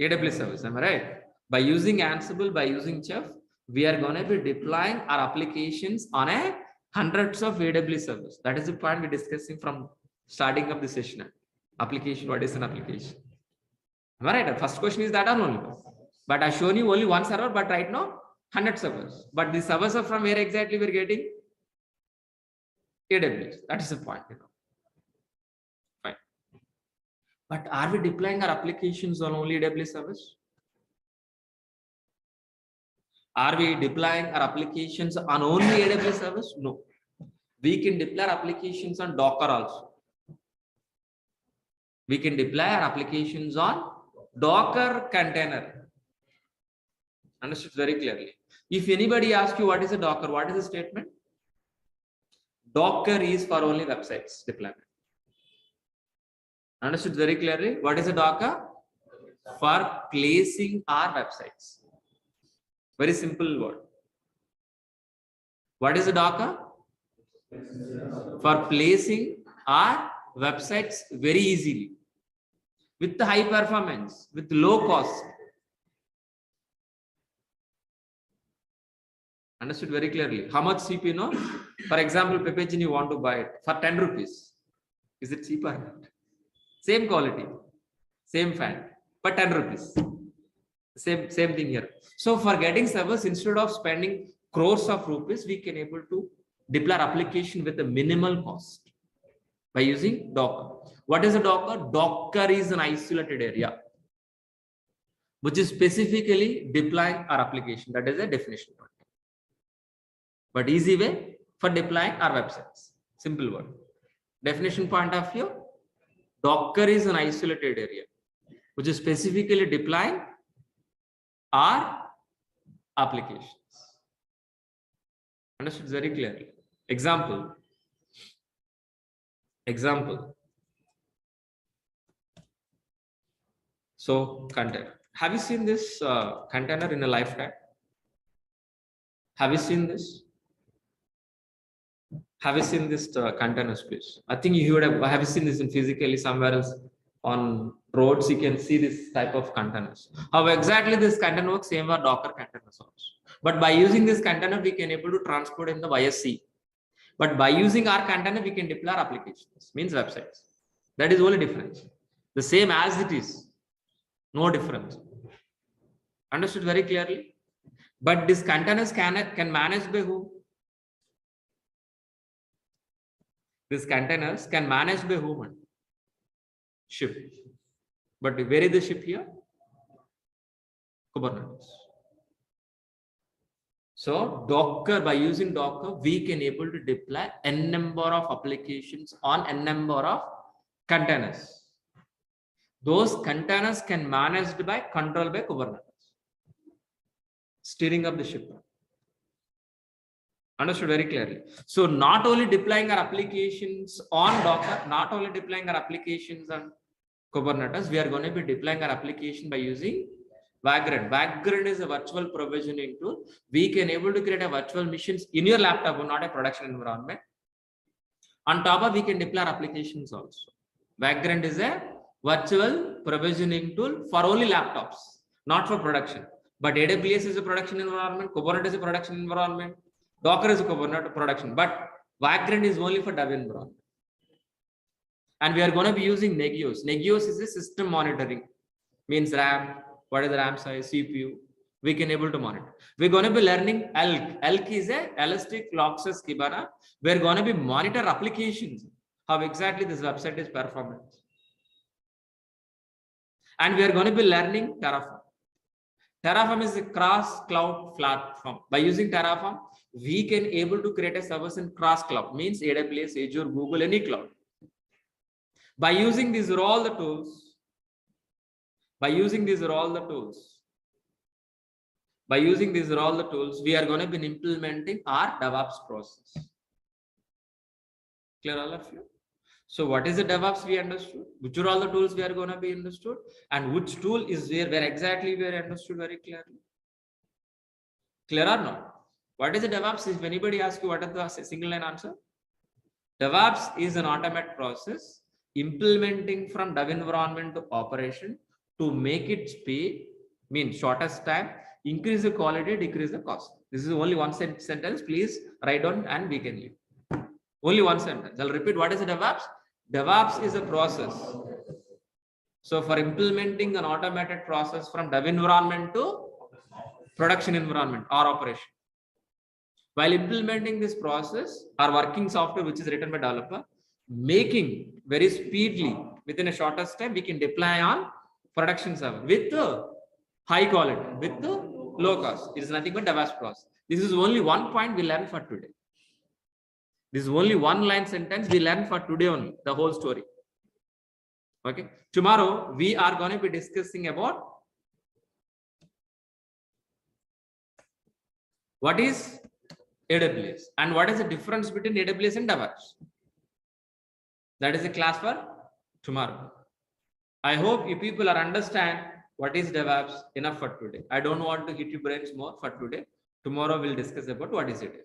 AWS service. Am I right? By using Ansible, by using Chef, we are going to be deploying our applications on a hundreds of AWS servers. That is the point we're discussing from starting of the session. Application. What is an application? Am I right? The first question is that or only. But I've shown you only one server, but right now 100 servers. But the servers are from where exactly we're getting? AWS. That is the point. Fine. But are we deploying our applications on only AWS servers? Are we deploying our applications on only AWS servers? No. We can deploy our applications on Docker also. We can deploy our applications on Docker container. Understood very clearly. If anybody asks you what is a Docker, what is the statement? Docker is for only websites deployment. Understood very clearly. What is a Docker? For placing our websites. Very simple word. What is a Docker? For placing our websites very easily. With the high performance, with low cost. Understood very clearly. How much cheap, For example, Pepegin you want to buy it for 10 rupees. Is it cheap or not? Same quality, same fan, but 10 rupees. Same thing here. So for getting servers, instead of spending crores of rupees, we can able to deploy application with a minimal cost by using Docker. What is a Docker? Docker is an isolated area which is specifically deploying our application. That is a definition. But easy way for deploying our websites. Simple word. Definition point of view, Docker is an isolated area which is specifically deploying our applications. Understood very clearly. Example. So container. Have you seen this container in a lifetime? Have you seen this? Have you seen this container space? I think you would have you seen this in physically somewhere else on roads. You can see this type of containers. How exactly this container works? Same for Docker containers also. But by using this container, we can able to transport in the via sea. But by using our container, we can deploy our applications, means websites. That is only difference. The same as it is, no difference. Understood very clearly. But these containers can manage by who? These containers can manage by whom? Ship. But where is the ship here? Kubernetes. So Docker, by using Docker, we can able to deploy n number of applications on n number of containers. Those containers can managed by controlled by Kubernetes. Steering up the ship. Understood very clearly. So not only deploying our applications on Docker, not only deploying our applications on Kubernetes, we are going to be deploying our application by using Vagrant. Vagrant is a virtual provisioning tool. We can able to create a virtual machines in your laptop, not a production environment. On top of, we can deploy our applications also. Vagrant is a virtual provisioning tool for only laptops, not for production. But AWS is a production environment, Kubernetes is a production environment, Docker is a Kubernetes production, but Vagrant is only for dev environment. And we are going to be using Negios. Negios is a system monitoring, means RAM, what is the RAM size, CPU, we can able to monitor. We're going to be learning ELK. ELK is a Elastic Logsus Kibana. We're going to be monitor applications, how exactly this website is performing. And we are going to be learning Terraform. Terraform is a cross cloud platform. By using Terraform, we can able to create a service in cross cloud, means AWS, Azure, Google, any cloud. By using these are all the tools, we are going to be implementing our DevOps process. Clear all of you? So what is the DevOps we understood? Which are all the tools we are going to be understood? And which tool is where exactly we are understood very clearly? Clear or not? What is the DevOps? If anybody asks you what is the single line answer? DevOps is an automated process implementing from dev environment to operation to make it speed, means shortest time, increase the quality, decrease the cost. This is only one sentence. Please write down and we can leave. Only one sentence. I'll repeat. What is the DevOps? DevOps is a process. So for implementing an automated process from dev environment to production environment or operation. While implementing this process, our working software, which is written by developer, making very speedily within a shortest time, we can deploy on production server with high quality, with low cost. It is nothing but DevOps process. This is only one point we learn for today. This is only one line sentence we learn for today only, the whole story. Okay. Tomorrow we are going to be discussing about what is AWS and what is the difference between AWS and DevOps. That is a class for tomorrow. I hope you people are understand what is DevOps enough for today. I don't want to hit your brains more for today. Tomorrow we'll discuss about what is AWS.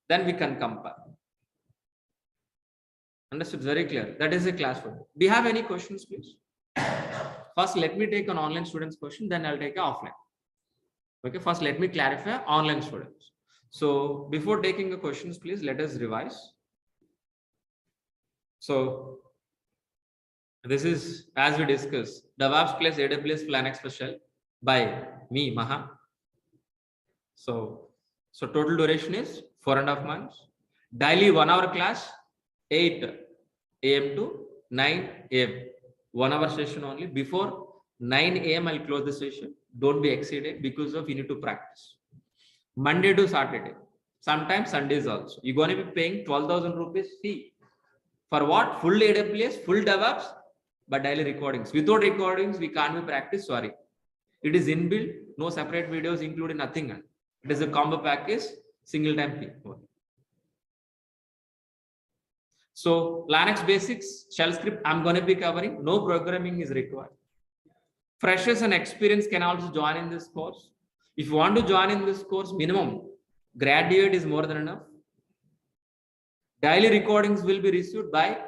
Then we can compare. Understood? Very clear. That is a class for. Do you have any questions, please? First, let me take an online student's question, then I'll take an offline. Okay, first let me clarify online students. So before taking the questions, please let us revise. So this is, as we discussed, DevOps plus AWS Linux special by me, Maha. So total duration is 4.5 months. Daily 1 hour class, 8 a.m. to 9 a.m. 1 hour session only. Before 9 a.m. I'll close the session. Don't be exceeded because of you need to practice. Monday to Saturday, sometimes Sundays also. You're going to be paying 12,000 rupees fee. For what? Full AWS, full DevOps, but daily recordings. Without recordings, we can't be practice. Sorry. It is inbuilt, no separate videos included, nothing. It is a combo package, single time fee. So Linux basics, shell script, I'm going to be covering. No programming is required. Freshers and experience can also join in this course. If you want to join in this course, minimum graduate is more than enough. Daily recordings will be received by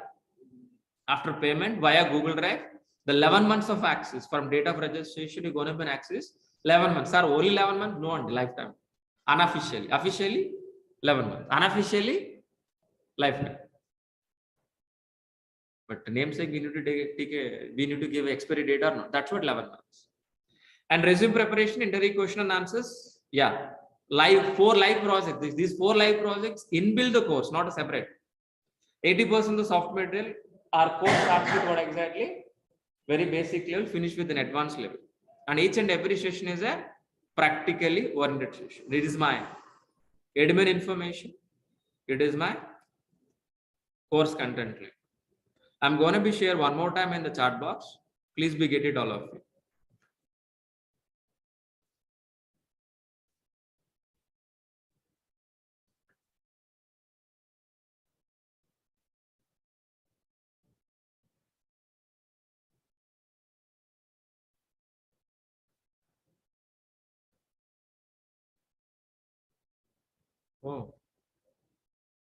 after payment via Google Drive. The 11 months of access from date of registration, you're going to be an access 11 months. Sir, only 11 months? No, lifetime. Unofficially. Officially, 11 months. Unofficially, lifetime. But namesake, we need to give expiry date or not. That's what 11 months. And resume preparation, interview question and answers. Yeah. Four live projects. These 4 live projects inbuilt the course, not a separate. 80% of the software material, our course starts with what exactly? Very basic level, finish with an advanced level. And each and every session is a practically oriented session. It is my admin information. It is my course content link. I'm going to be share one more time in the chat box. Please be get it, all of you. Oh,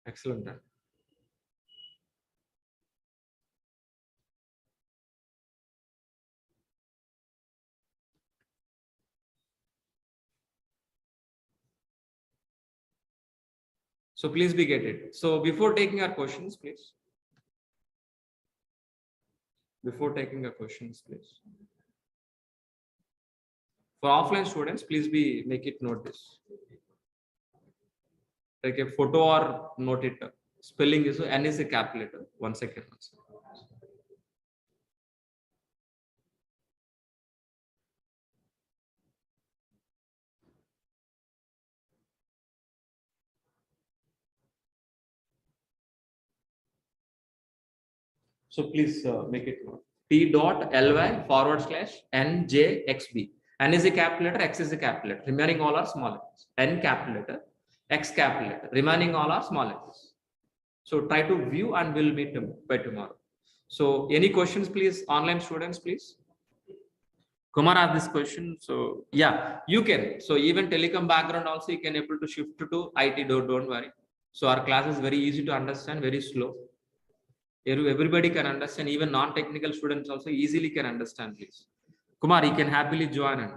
excellent. So please be get it. So before taking our questions, please. Before taking our questions, please. For offline students, please be make it note this. Take a photo or note it. Spelling is N is a capital letter. 1 second. So please make it note. T.ly/NJXB. N is a capital letter, X is a capital letter. Remaining all are small letters. N capital letter, X capital letter. Remaining all are small letters. So try to view and we'll meet by tomorrow. So any questions, please, online students, please. Kumar asked this question. So yeah, you can. So even telecom background also you can able to shift to IT. Don't worry. So our class is very easy to understand, very slow. Everybody can understand, even non-technical students also easily can understand, please. Kumar, you can happily join in.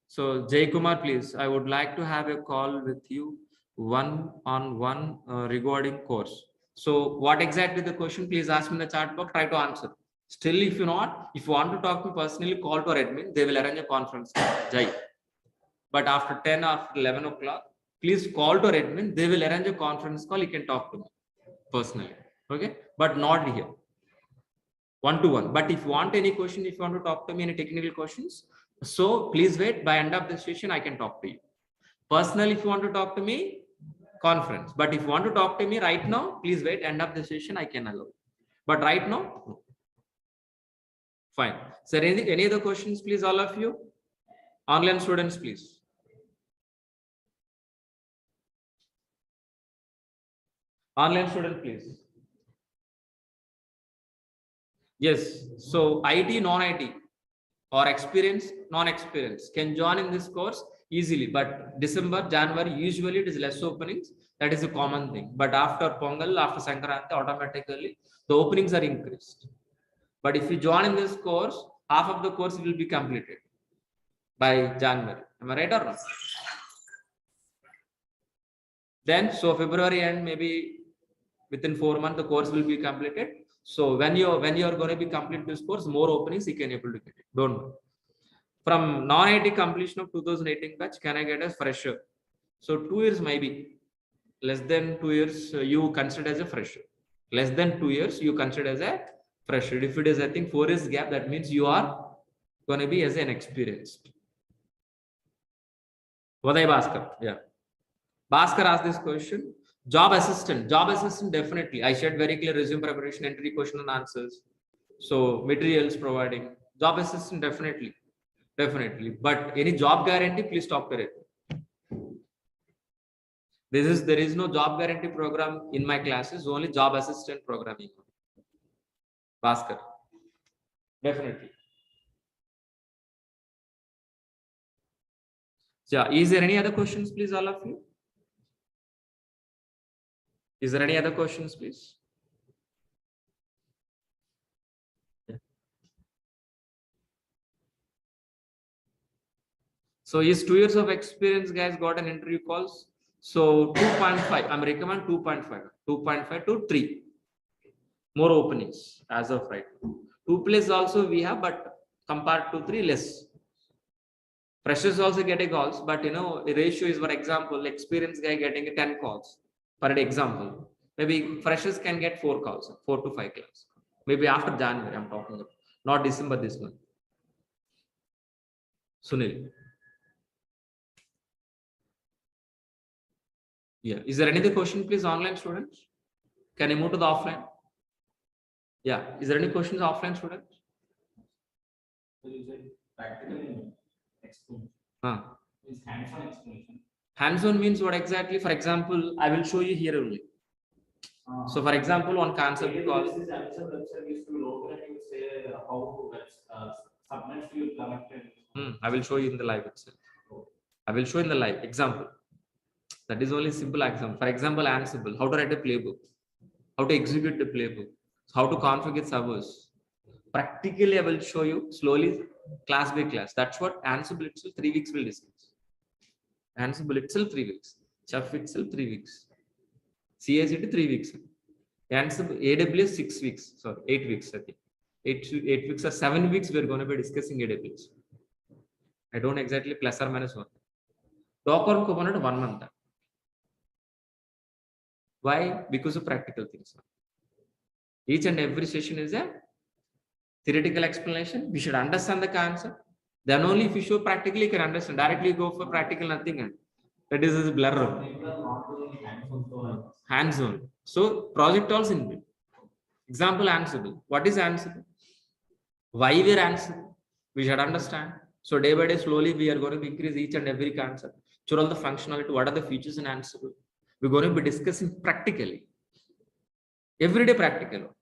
So Jay Kumar, please, I would like to have a call with you one-on-one regarding course. So what exactly the question, please ask me in the chat box, try to answer. Still, if you want to talk to me personally, call to our admin, they will arrange a conference. Jay. But after 10 or 11 o'clock, please call to our admin, they will arrange a conference call, you can talk to me personally. Okay, but not here one-to-one. But if you want any question, if you want to talk to me any technical questions, so please wait. By end of the session, I can talk to you personally. If you want to talk to me, conference. But if you want to talk to me right now, please wait. End of the session, I can allow. But right now, no. Fine. So any other questions, please, all of you? Online students, please. Online student, please. Yes. So IT, non-IT or experience, non-experience can join in this course easily. But December, January, usually it is less openings. That is a common thing. But after Pongal, after Sankranti, automatically the openings are increased. But if you join in this course, half of the course will be completed by January. Am I right or not? Then, so February end, maybe within 4 months, the course will be completed. So when you are going to be complete this course, more openings you can able to get it. Don't know. From non-IT completion of 2018 batch, can I get a fresher? So 2 years maybe. Less than 2 years, you consider as a fresher. Less than 2 years, you consider as a fresher. If it is, I think 4 years gap, that means you are going to be as an experienced. Vadai Bhaskar, yeah. Bhaskar asked this question. Job assistant, definitely. I shared very clear resume preparation, entry question and answers. So materials providing. Job assistant, definitely. But any job guarantee, please talk to it. There is no job guarantee program in my classes, only job assistant programming. Bhaskar, definitely. Yeah, is there any other questions, please, all of you? Is there any other questions, please? Yeah. So is 2 years of experience, guys, got an interview calls? So 2.5, I'm recommend 2.5 to 3. More openings as of right now. 2 places also we have, but compared to 3, less. Freshers also getting calls, but the ratio is, for example, experienced guy getting 10 calls per example. Maybe freshers can get 4 calls, 4 to 5 calls. Maybe after January, I'm talking about, not December this month. Sunil. Yeah. Is there any other question, please, online students? Can you move to the offline? Yeah. Is there any questions, offline students? There is a practical explanation. Is hands-on explanation. Hands-on means what exactly? For example, I will show you here only. So, for example, one concept called. This answer website used to be open and you say how to submit to connected. I will show you in the live itself. I will show in the live example. That is only simple example. For example, Ansible, how to write a playbook, how to execute the playbook, how to configure servers. Practically, I will show you slowly, class by class. That's what Ansible itself 3 weeks will discuss. Ansible itself 3 weeks. Chef itself 3 weeks. CICD 3 weeks. Ansible AWS 6 weeks. Sorry, 8 weeks. I think 8 weeks or 7 weeks. We're going to be discussing AWS. I don't exactly plus or minus 1. Docker component 1 month. Why? Because of practical things. Each and every session is a theoretical explanation. We should understand the concept. Then only if you show practically, you can understand. Directly go for practical, nothing. That is a blur. Hands-on. So project also in example, Ansible. What is Ansible? Why we are Ansible? We should understand. So day by day, slowly we are going to increase each and every concept. Show all the functionality. What are the features in Ansible? We're going to be discussing practically. Everyday practical.